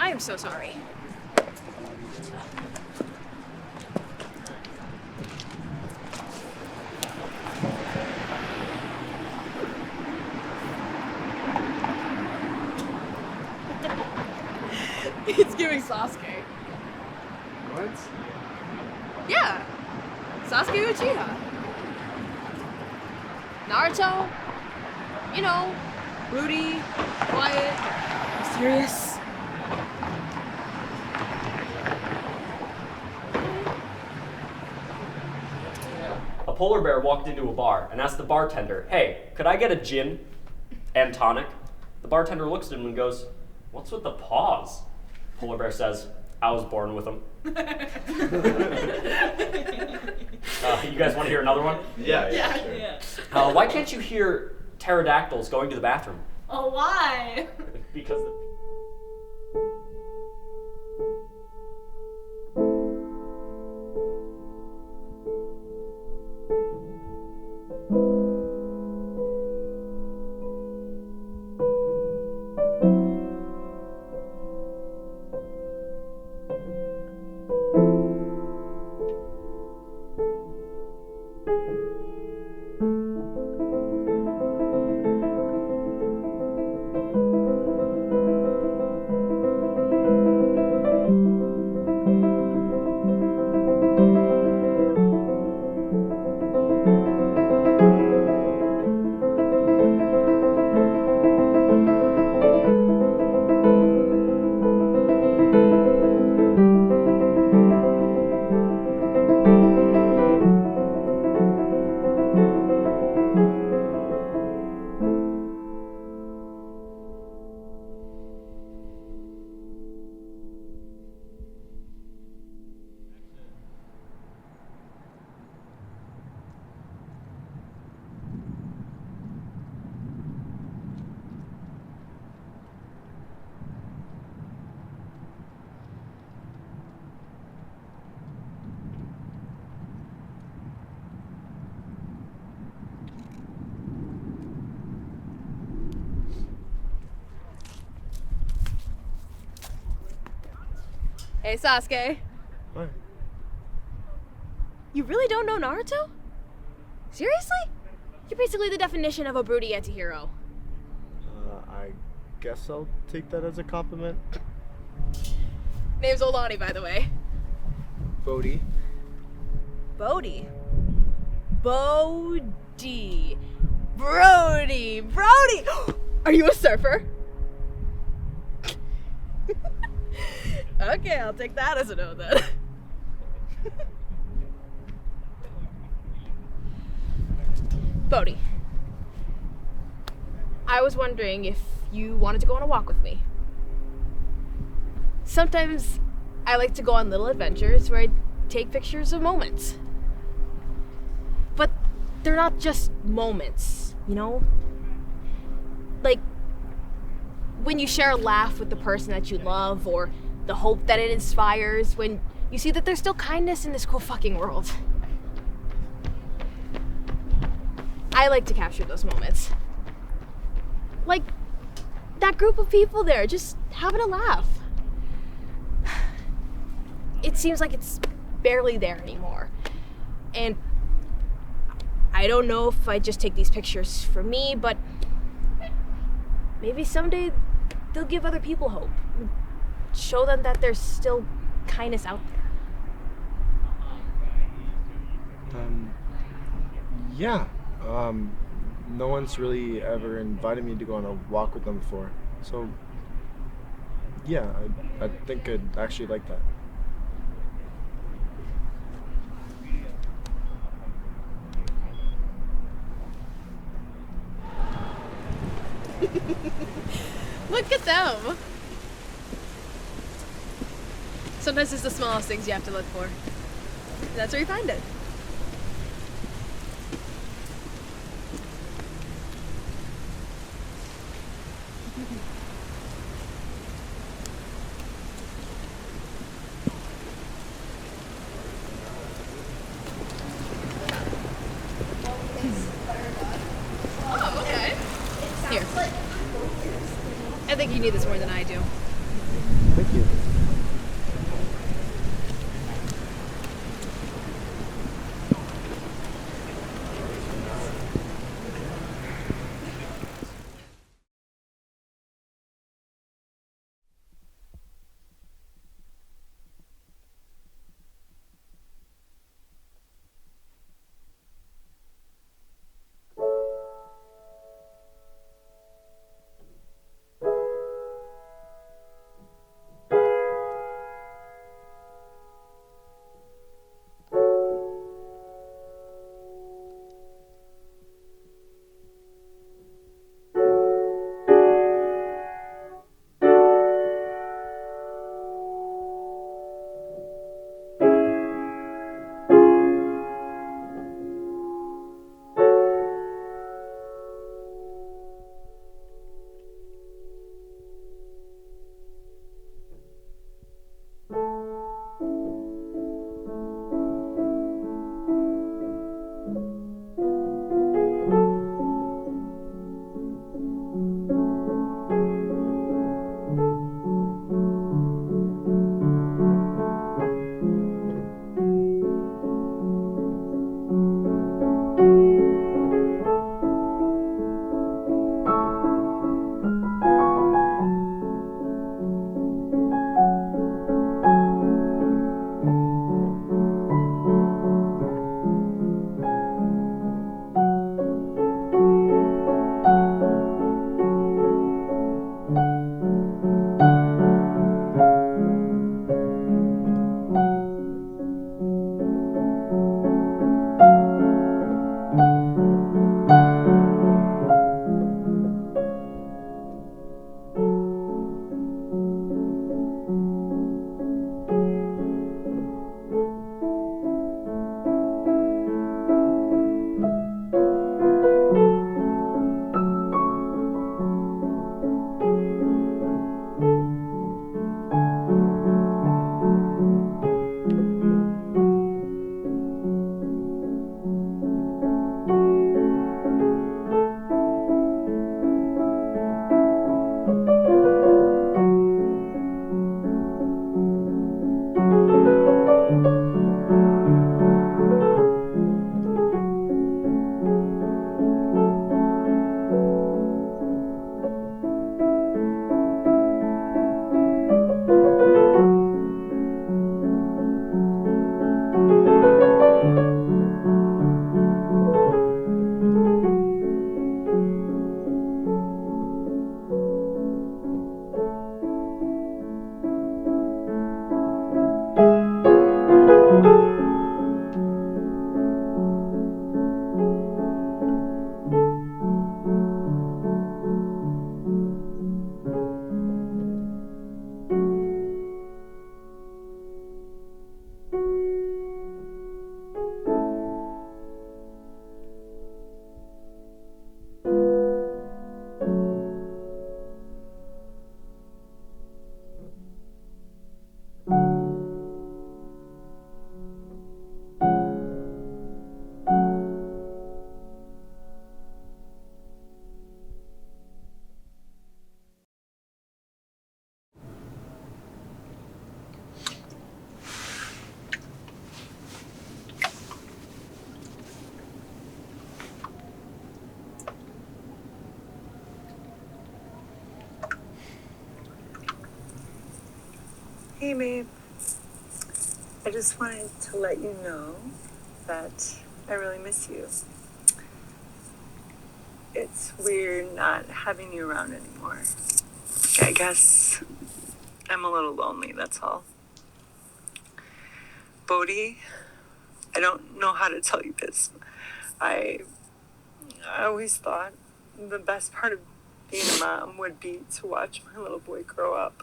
I am so sorry. It's giving Sasuke. What? Yeah. Sasuke Uchiha. Naruto. You know, broody, quiet, mysterious. A polar bear walked into a bar and asked the bartender, "Hey, could I get a gin and tonic?" The bartender looks at him and goes, "What's with the paws?" Polar bear says, "I was born with them." You guys want to hear another one? Yeah. Sure. Why can't you hear pterodactyls going to the bathroom? Oh, why? Because Hey, Sasuke. What? You really don't know Naruto? Seriously? You're basically the definition of a broody anti-hero. I guess I'll take that as a compliment. Name's Olani, by the way. Bodhi. Bodhi. Bodhi. Brody. Brody! Are you a surfer? Okay, I'll take that as a no then. Bodhi. I was wondering if you wanted to go on a walk with me. Sometimes I like to go on little adventures where I take pictures of moments. But they're not just moments, you know? Like when you share a laugh with the person that you love, or the hope that it inspires when you see that there's still kindness in this cool fucking world. I like to capture those moments. Like that group of people there just having a laugh. It seems like it's barely there anymore. And I don't know if I just take these pictures for me, but maybe someday they'll give other people hope. Show them that there's still kindness out there. Yeah. No one's really ever invited me to go on a walk with them before. So, yeah, I think I'd actually like that. Look at them. Sometimes it's the smallest things you have to look for. And that's where you find it. Oh, okay. Here. I think you need this more than I do. Thank you. Hey, babe. I just wanted to let you know that I really miss you. It's weird not having you around anymore. I guess I'm a little lonely, that's all. Bodhi, I don't know how to tell you this. I always thought the best part of being a mom would be to watch my little boy grow up.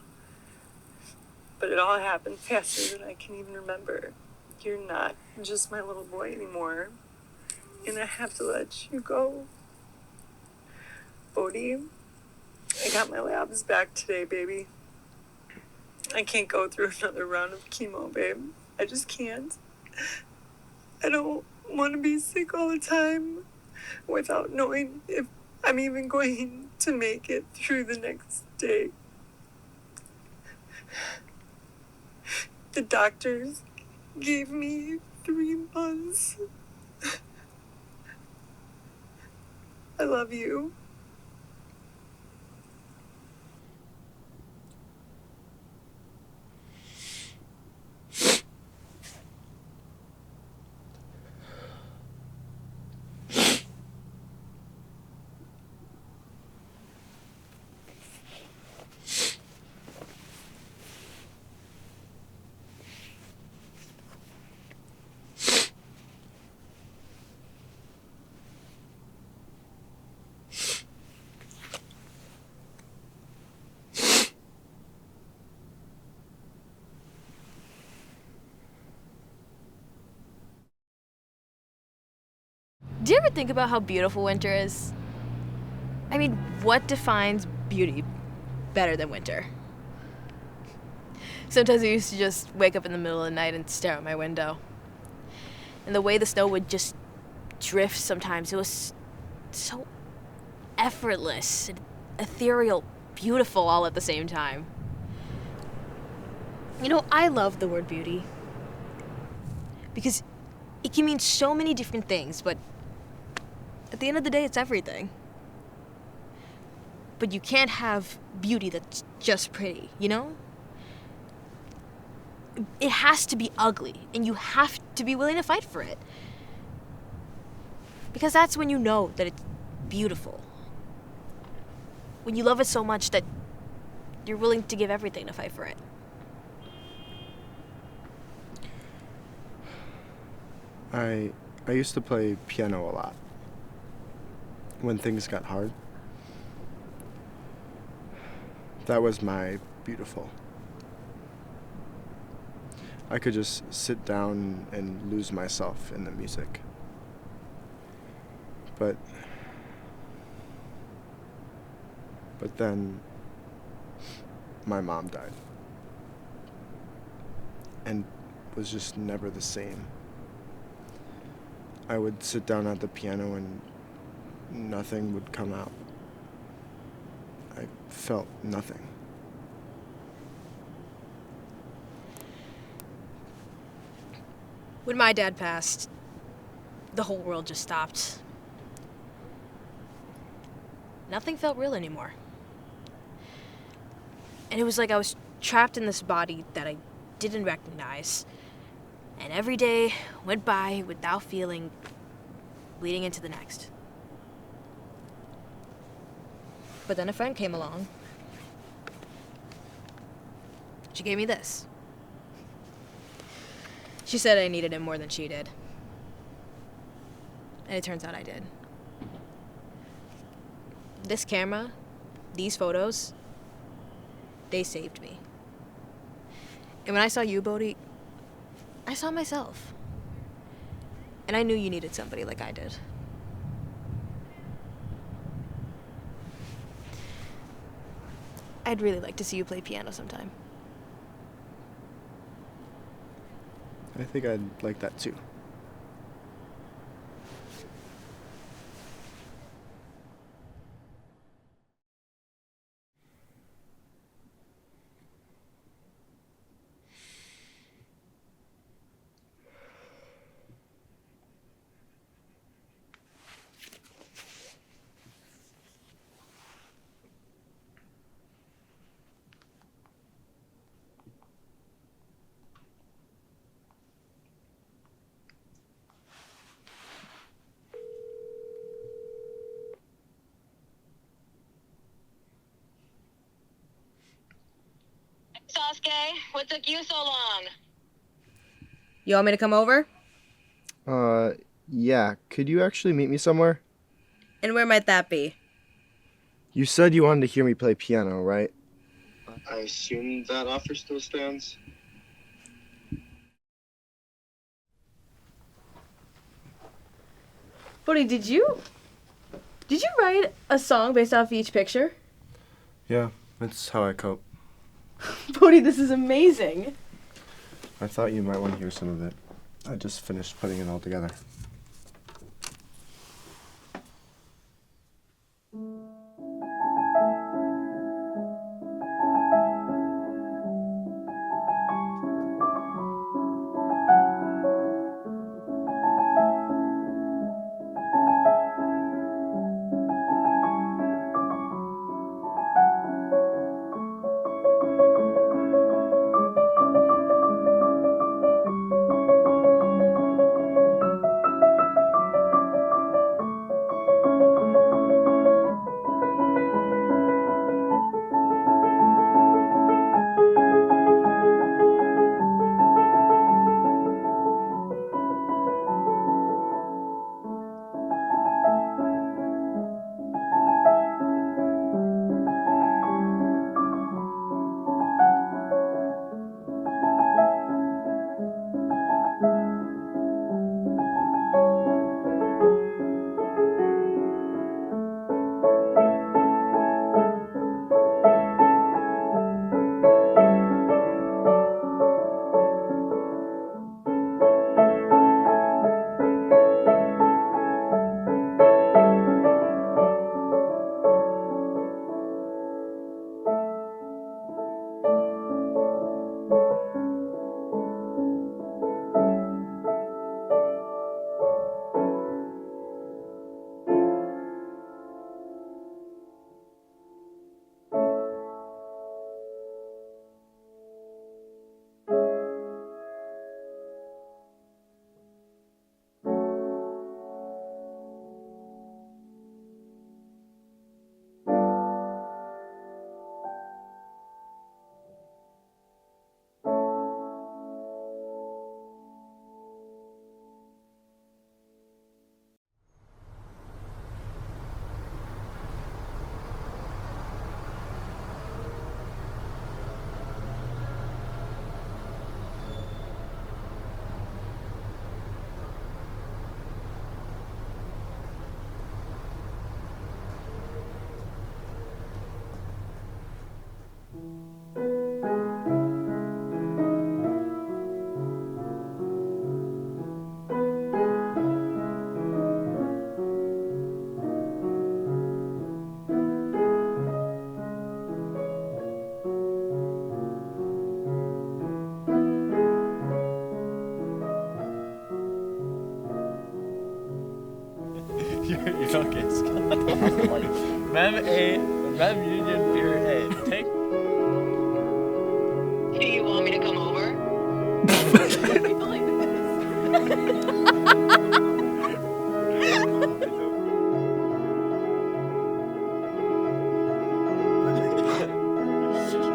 But it all happened faster than I can even remember. You're not just my little boy anymore, and I have to let you go. Bodhi, I got my labs back today, baby. I can't go through another round of chemo, babe. I just can't. I don't want to be sick all the time without knowing if I'm even going to make it through the next day. The doctors gave me 3 months. I love you. Do you ever think about how beautiful winter is? I mean, what defines beauty better than winter? Sometimes I used to just wake up in the middle of the night and stare out my window. And the way the snow would just drift sometimes, it was so effortless and ethereal, beautiful all at the same time. You know, I love the word beauty because it can mean so many different things, but at the end of the day, it's everything. But you can't have beauty that's just pretty, you know? It has to be ugly, and you have to be willing to fight for it. Because that's when you know that it's beautiful. When you love it so much that you're willing to give everything to fight for it. I used to play piano a lot when things got hard. That was my beautiful. I could just sit down and lose myself in the music. But then my mom died and was just never the same. I would sit down at the piano and nothing would come out. I felt nothing. When my dad passed, the whole world just stopped. Nothing felt real anymore. And it was like I was trapped in this body that I didn't recognize. And every day went by without feeling, leading into the next. But then a friend came along. She gave me this. She said I needed it more than she did. And it turns out I did. This camera, these photos, they saved me. And when I saw you, Bodhi, I saw myself. And I knew you needed somebody like I did. I'd really like to see you play piano sometime. I think I'd like that too. Sasuke, what took you so long? You want me to come over? Yeah. Could you actually meet me somewhere? And where might that be? You said you wanted to hear me play piano, right? I assume that offer still stands. Bodhi, did you write a song based off each picture? Yeah, that's how I cope. Bodhi, this is amazing. I thought you might want to hear some of it. I just finished putting it all together. Okay, Mem A, Mem Union Beer A. Take. Do you want me to come over?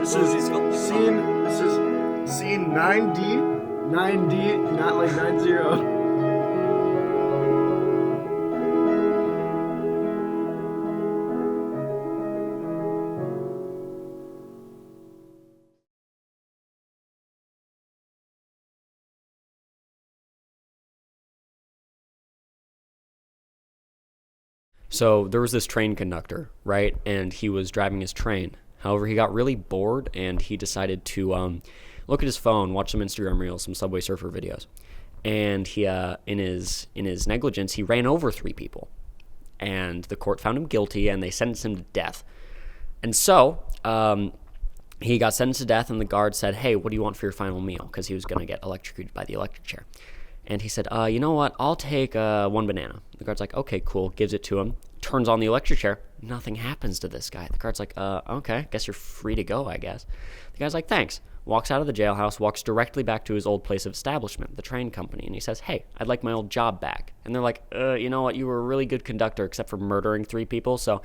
This is scene 9D. 9D, not like 90. So there was this train conductor, right? And he was driving his train. However, he got really bored and he decided to look at his phone, watch some Instagram reels, some Subway Surfer videos. And he, in his negligence, he ran over 3 people. And the court found him guilty and they sentenced him to death. And so he got sentenced to death and the guard said, hey, what do you want for your final meal? Because he was going to get electrocuted by the electric chair. And he said, you know what? I'll take 1 banana. The guard's like, okay, cool. Gives it to him. Turns on the electric chair. Nothing happens to this guy. The guard's like, okay, guess you're free to go, I guess. The guy's like, thanks. Walks out of the jailhouse, walks directly back to his old place of establishment, the train company. And he says, hey, I'd like my old job back. And they're like, you know what? You were a really good conductor except for murdering 3 people, so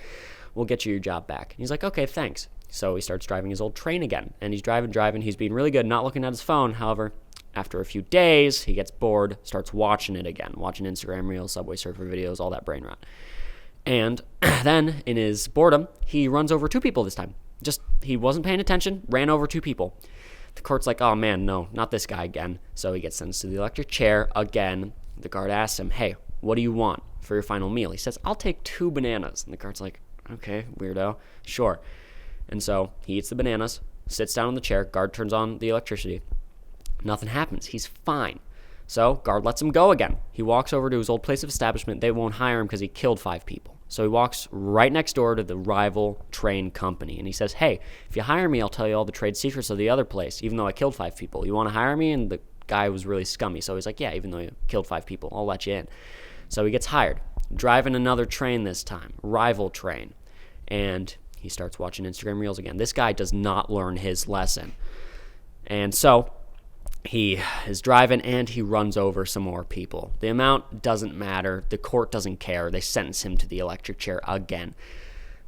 we'll get you your job back. And he's like, okay, thanks. So he starts driving his old train again. And he's driving. He's being really good, not looking at his phone. However, after a few days, he gets bored, starts watching it again, watching Instagram reels, Subway Surfer videos, all that brain rot. And then, in his boredom, he runs over 2 people this time. He wasn't paying attention, ran over 2 people. The court's like, oh man, no, not this guy again. So he gets sentenced to the electric chair again. The guard asks him, hey, what do you want for your final meal? He says, I'll take 2 bananas. And the guard's like, okay, weirdo, sure. And so he eats the bananas, sits down on the chair, guard turns on the electricity. Nothing happens. He's fine. So guard lets him go again. He walks over to his old place of establishment. They won't hire him because he killed 5 people. So he walks right next door to the rival train company. And he says, hey, if you hire me, I'll tell you all the trade secrets of the other place, even though I killed 5 people. You want to hire me? And the guy was really scummy. So he's like, yeah, even though you killed 5 people, I'll let you in. So he gets hired. Driving another train this time. Rival train. And he starts watching Instagram reels again. This guy does not learn his lesson. And so he is driving and he runs over some more people. The amount doesn't matter. The court doesn't care. They sentence him to the electric chair again.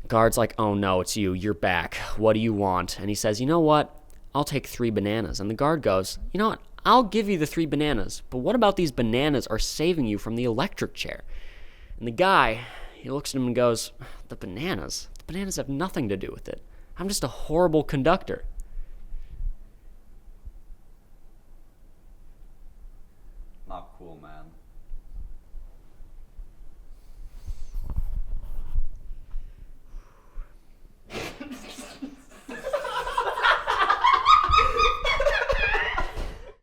Guard's like, oh no, it's you. You're back. What do you want? And he says, you know what? I'll take 3 bananas. And the guard goes, you know what? I'll give you the 3 bananas. But what about these bananas are saving you from the electric chair? And the guy, he looks at him and goes, the bananas? The bananas have nothing to do with it. I'm just a horrible conductor. Not cool, man.